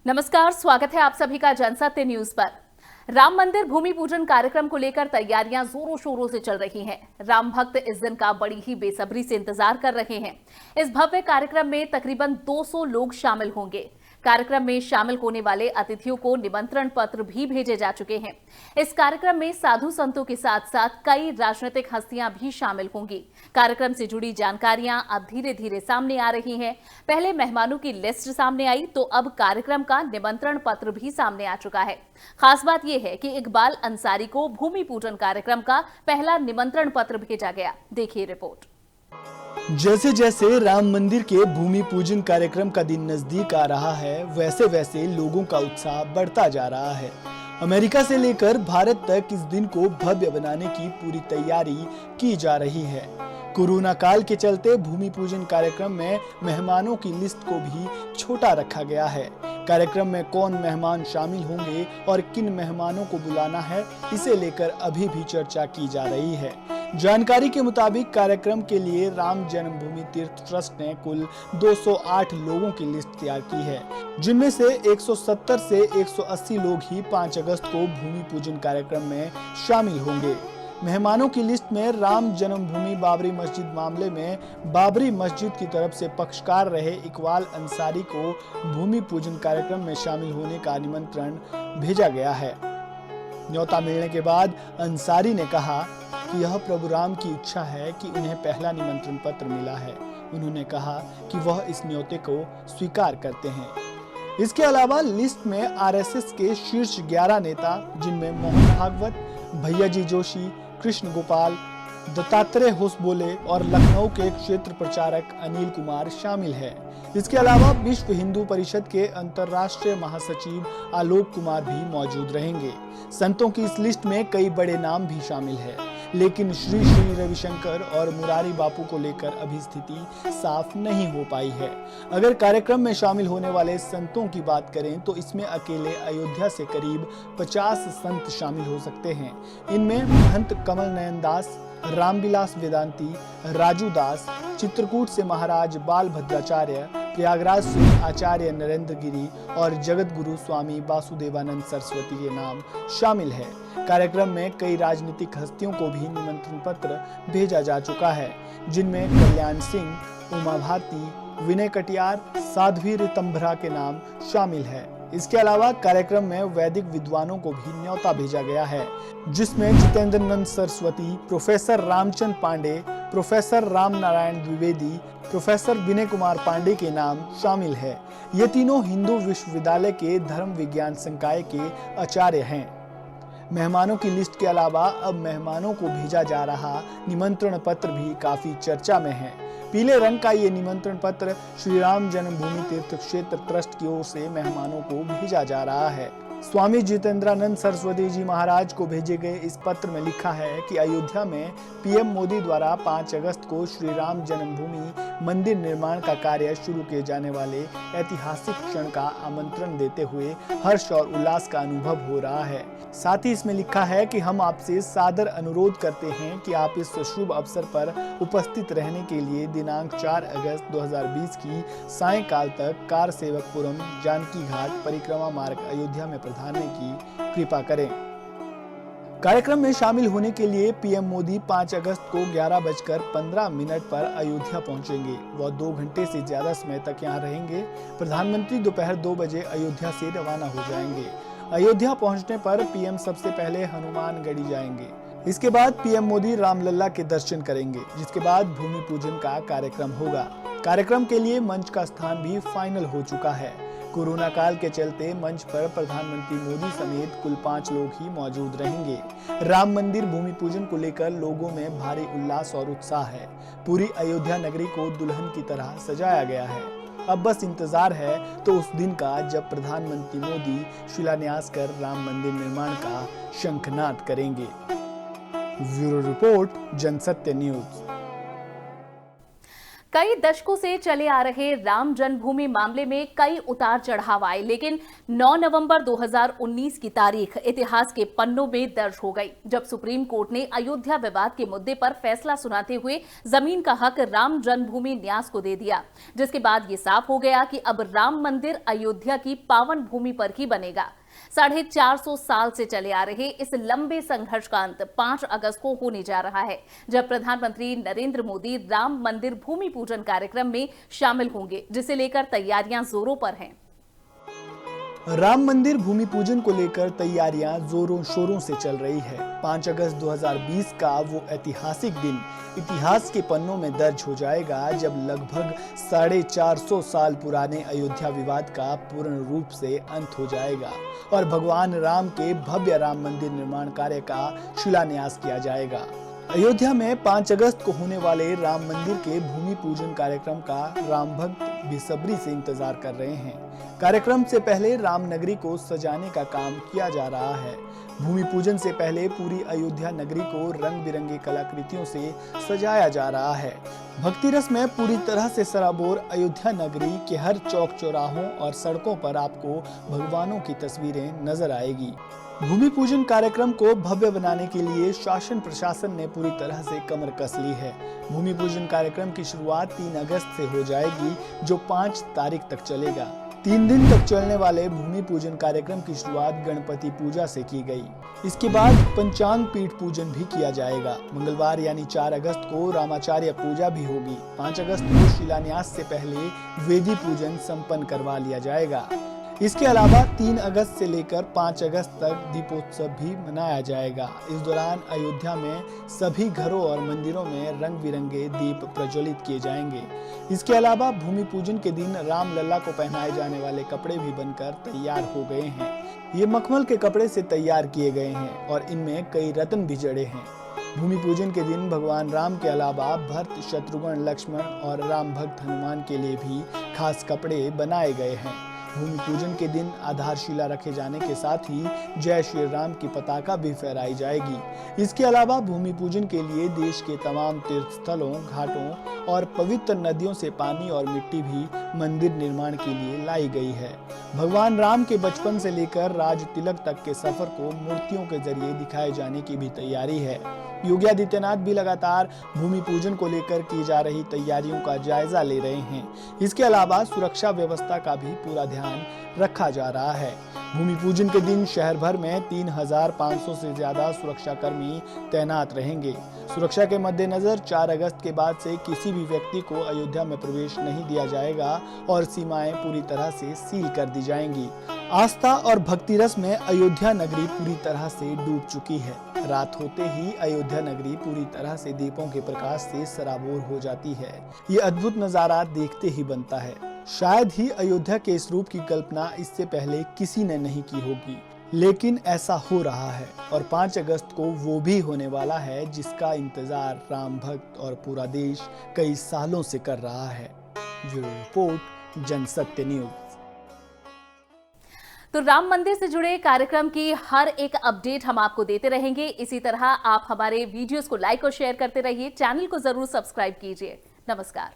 नमस्कार, स्वागत है आप सभी का जनसत्य न्यूज पर। राम मंदिर भूमि पूजन कार्यक्रम को लेकर तैयारियां जोरों शोरों से चल रही हैं। राम भक्त इस दिन का बड़ी ही बेसब्री से इंतजार कर रहे हैं। इस भव्य कार्यक्रम में तकरीबन 200 लोग शामिल होंगे। कार्यक्रम में शामिल होने वाले अतिथियों को निमंत्रण पत्र भी भेजे जा चुके हैं। इस कार्यक्रम में साधु संतों के साथ साथ कई राजनीतिक हस्तियां भी शामिल होंगी। कार्यक्रम से जुड़ी जानकारियां अब धीरे धीरे सामने आ रही हैं। पहले मेहमानों की लिस्ट सामने आई तो अब कार्यक्रम का निमंत्रण पत्र भी सामने आ चुका है। खास बात यह है कि इकबाल अंसारी को भूमि पूजन कार्यक्रम का पहला निमंत्रण पत्र भेजा गया। देखिए रिपोर्ट। जैसे जैसे राम मंदिर के भूमि पूजन कार्यक्रम का दिन नजदीक आ रहा है, वैसे वैसे लोगों का उत्साह बढ़ता जा रहा है। अमेरिका से लेकर भारत तक इस दिन को भव्य बनाने की पूरी तैयारी की जा रही है। कोरोना काल के चलते भूमि पूजन कार्यक्रम में मेहमानों की लिस्ट को भी छोटा रखा गया है। कार्यक्रम में कौन मेहमान शामिल होंगे और किन मेहमानों को बुलाना है, इसे लेकर अभी भी चर्चा की जा रही है। जानकारी के मुताबिक कार्यक्रम के लिए राम जन्मभूमि तीर्थ ट्रस्ट ने कुल 208 लोगों की लिस्ट तैयार की है, जिनमें से 170 से 180 लोग ही 5 अगस्त को भूमि पूजन कार्यक्रम में शामिल होंगे। मेहमानों की लिस्ट में राम जन्मभूमि बाबरी मस्जिद मामले में बाबरी मस्जिद की तरफ से पक्षकार रहे इकबाल अंसारी को भूमि पूजन कार्यक्रम में शामिल होने का निमंत्रण भेजा गया है। न्योता मिलने के बाद अंसारी ने कहा कि यह प्रभु राम की इच्छा है कि उन्हें पहला निमंत्रण पत्र मिला है। उन्होंने कहा कि वह इस न्योते को स्वीकार करते हैं। इसके अलावा लिस्ट में आरएसएस के शीर्ष 11 नेता, जिनमें मोहन भागवत, भैयाजी जोशी, कृष्ण गोपाल, दत्तात्रेय होसबोले और लखनऊ के क्षेत्र प्रचारक अनिल कुमार शामिल है। इसके अलावा विश्व हिंदू परिषद के अंतर्राष्ट्रीय महासचिव आलोक कुमार भी मौजूद रहेंगे। संतों की इस लिस्ट में कई बड़े नाम भी शामिल है, लेकिन श्री श्री रविशंकर और मुरारी बापू को लेकर अभी स्थिति साफ नहीं हो पाई है। अगर कार्यक्रम में शामिल होने वाले संतों की बात करें तो इसमें अकेले अयोध्या से करीब 50 संत शामिल हो सकते हैं। इनमें महंत कमल नयन दास, रामविलास वेदांती, राजू दास, चित्रकूट से महाराज बाल भद्राचार्य, प्रयागराज से आचार्य नरेंद्र गिरी और जगत गुरु स्वामी वासुदेवानंद सरस्वती के नाम शामिल है। कार्यक्रम में कई राजनीतिक हस्तियों को भी निमंत्रण पत्र भेजा जा चुका है, जिनमें कल्याण सिंह, उमा भारती, विनय कटियार, साध्वी रितंभरा के नाम शामिल है। इसके अलावा कार्यक्रम में वैदिक विद्वानों को भी न्योता भेजा गया है, जिसमें Jitendra Nand Saraswati, professor Ramchandra Pandey, professor Ram Narayan Dwivedi, professor Vinay Kumar Pandey के नाम शामिल है। ये तीनों हिंदू विश्वविद्यालय के धर्म विज्ञान संकाय के आचार्य हैं। मेहमानों की लिस्ट के अलावा अब मेहमानों को भेजा जा रहा निमंत्रण पत्र भी काफी चर्चा में है। पीले रंग का ये निमंत्रण पत्र श्री राम जन्मभूमि तीर्थ क्षेत्र ट्रस्ट की ओर से मेहमानों को भेजा जा रहा है। स्वामी जितेंद्रानंद सरस्वती जी महाराज को भेजे गए इस पत्र में लिखा है कि अयोध्या में पीएम मोदी द्वारा 5 अगस्त को श्री राम जन्मभूमि मंदिर निर्माण का कार्य शुरू किए जाने वाले ऐतिहासिक क्षण का आमंत्रण देते हुए हर्ष और उल्लास का अनुभव हो रहा है। साथ ही इसमें लिखा है कि हम आपसे सादर अनुरोध करते हैं कि आप इस शुभ अवसर पर उपस्थित रहने के लिए दिनांक 4 अगस्त 2020 की सायंकाल तक कार सेवकपुरम जानकी घाट परिक्रमा मार्ग अयोध्या में पधारने की कृपा करें। कार्यक्रम में शामिल होने के लिए पीएम मोदी 5 अगस्त को 11:15 पर अयोध्या पहुंचेंगे। वह 2 घंटे से ज्यादा समय तक यहां रहेंगे। प्रधानमंत्री दोपहर 2 बजे अयोध्या से रवाना हो जाएंगे। अयोध्या पहुंचने पर पीएम सबसे पहले हनुमानगढ़ी जाएंगे। इसके बाद पीएम मोदी रामलला के दर्शन करेंगे, जिसके बाद भूमि पूजन का कार्यक्रम होगा। कार्यक्रम के लिए मंच का स्थान भी फाइनल हो चुका है। कोरोना काल के चलते मंच पर प्रधानमंत्री मोदी समेत कुल 5 लोग ही मौजूद रहेंगे। राम मंदिर भूमि पूजन को लेकर लोगों में भारी उल्लास और उत्साह है। पूरी अयोध्या नगरी को दुल्हन की तरह सजाया गया है। अब बस इंतजार है तो उस दिन का जब प्रधानमंत्री मोदी शिलान्यास कर राम मंदिर निर्माण का शंखनाद करेंगे। Bureau report, Jansatya news. कई दशकों से चले आ रहे राम जन्मभूमि मामले में कई उतार चढ़ाव आए, लेकिन 9 नवंबर 2019 की तारीख इतिहास के पन्नों में दर्ज हो गई, जब सुप्रीम कोर्ट ने अयोध्या विवाद के मुद्दे पर फैसला सुनाते हुए जमीन का हक राम जन्मभूमि न्यास को दे दिया, जिसके बाद ये साफ हो गया कि अब राम मंदिर अयोध्या की पावन भूमि पर ही बनेगा। 450 साल से चले आ रहे इस लंबे संघर्ष का अंत 5 अगस्त को होने जा रहा है, जब प्रधानमंत्री नरेंद्र मोदी राम मंदिर भूमि पूजन कार्यक्रम में शामिल होंगे, जिसे लेकर तैयारियां जोरों पर हैं। राम मंदिर भूमि पूजन को लेकर तैयारियां जोरों शोरों से चल रही है। 5 अगस्त 2020 का वो ऐतिहासिक दिन इतिहास के पन्नों में दर्ज हो जाएगा, जब लगभग 450 साल पुराने अयोध्या विवाद का पूर्ण रूप से अंत हो जाएगा और भगवान राम के भव्य राम मंदिर निर्माण कार्य का शिलान्यास किया जाएगा। अयोध्या में 5 अगस्त को होने वाले राम मंदिर के भूमि पूजन कार्यक्रम का राम भक्त बेसब्री से इंतजार कर रहे हैं। कार्यक्रम से पहले राम नगरी को सजाने का काम किया जा रहा है। भूमि पूजन से पहले पूरी अयोध्या नगरी को रंग बिरंगी कलाकृतियों से सजाया जा रहा है। भक्ति रस में पूरी तरह से सराबोर अयोध्या नगरी के हर चौक चौराहों और सड़कों पर आपको भगवानों की तस्वीरें नजर आएगी। भूमि पूजन कार्यक्रम को भव्य बनाने के लिए शासन प्रशासन ने पूरी तरह से कमर कस ली है। भूमि पूजन कार्यक्रम की शुरुआत 3 अगस्त से हो जाएगी, जो 5 तारीख तक चलेगा। 3 दिन तक चलने वाले भूमि पूजन कार्यक्रम की शुरुआत गणपति पूजा से की गई। इसके बाद पंचांग पीठ पूजन भी किया जाएगा। मंगलवार यानी 4 अगस्त को रामाचार्य पूजा भी होगी। 5 अगस्त को शिलान्यास से पहले वेदी पूजन संपन्न करवा लिया जाएगा। इसके अलावा 3 अगस्त से लेकर 5 अगस्त तक दीपोत्सव भी मनाया जाएगा। इस दौरान अयोध्या में सभी घरों और मंदिरों में रंग बिरंगे दीप प्रज्वलित किए जाएंगे। इसके अलावा भूमि पूजन के दिन राम लल्ला को पहनाए जाने वाले कपड़े भी बनकर तैयार हो गए हैं। ये मखमल के कपड़े से तैयार किए गए हैं और इनमें कई रत्न भी जड़े हैं। भूमि पूजन के दिन भगवान राम के अलावा भरत, शत्रुघ्न, लक्ष्मण और राम भक्त हनुमान के लिए भी खास कपड़े बनाए गए हैं। भूमि पूजन के दिन आधारशिला रखे जाने के साथ ही जय श्री राम की पताका भी फहराई जाएगी। इसके अलावा भूमि पूजन के लिए देश के तमाम तीर्थ स्थलों, घाटों और पवित्र नदियों से पानी और मिट्टी भी मंदिर निर्माण के लिए लाई गई है। भगवान राम के बचपन से लेकर राज तिलक तक के सफर को मूर्तियों के जरिए दिखाए जाने की भी तैयारी है। योगी आदित्यनाथ भी लगातार भूमि पूजन को लेकर की जा रही तैयारियों का जायजा ले रहे हैं। इसके अलावा सुरक्षा व्यवस्था का भी पूरा ध्यान रखा जा रहा है। भूमि पूजन के दिन शहर भर में 3500 से ज्यादा सुरक्षा कर्मी तैनात रहेंगे। सुरक्षा के मद्देनजर 4 अगस्त के बाद से किसी भी व्यक्ति को अयोध्या में प्रवेश नहीं दिया जाएगा और सीमाएं पूरी तरह से सील कर दी जाएंगी। आस्था और भक्ति रस में अयोध्या नगरी पूरी तरह से डूब चुकी है। रात होते ही अयोध्या नगरी पूरी तरह से दीपों के प्रकाश से सराबोर हो जाती है। ये अद्भुत नजारा देखते ही बनता है। शायद ही अयोध्या के इस रूप की कल्पना इससे पहले किसी ने नहीं की होगी, लेकिन ऐसा हो रहा है और 5 अगस्त को वो भी होने वाला है जिसका इंतजार राम भक्त और पूरा देश कई सालों से कर रहा है। Bureau report, Jansatya news. तो राम मंदिर से जुड़े कार्यक्रम की हर एक अपडेट हम आपको देते रहेंगे। इसी तरह आप हमारे वीडियोस को लाइक और शेयर करते रहिए। चैनल को जरूर सब्सक्राइब कीजिए। नमस्कार।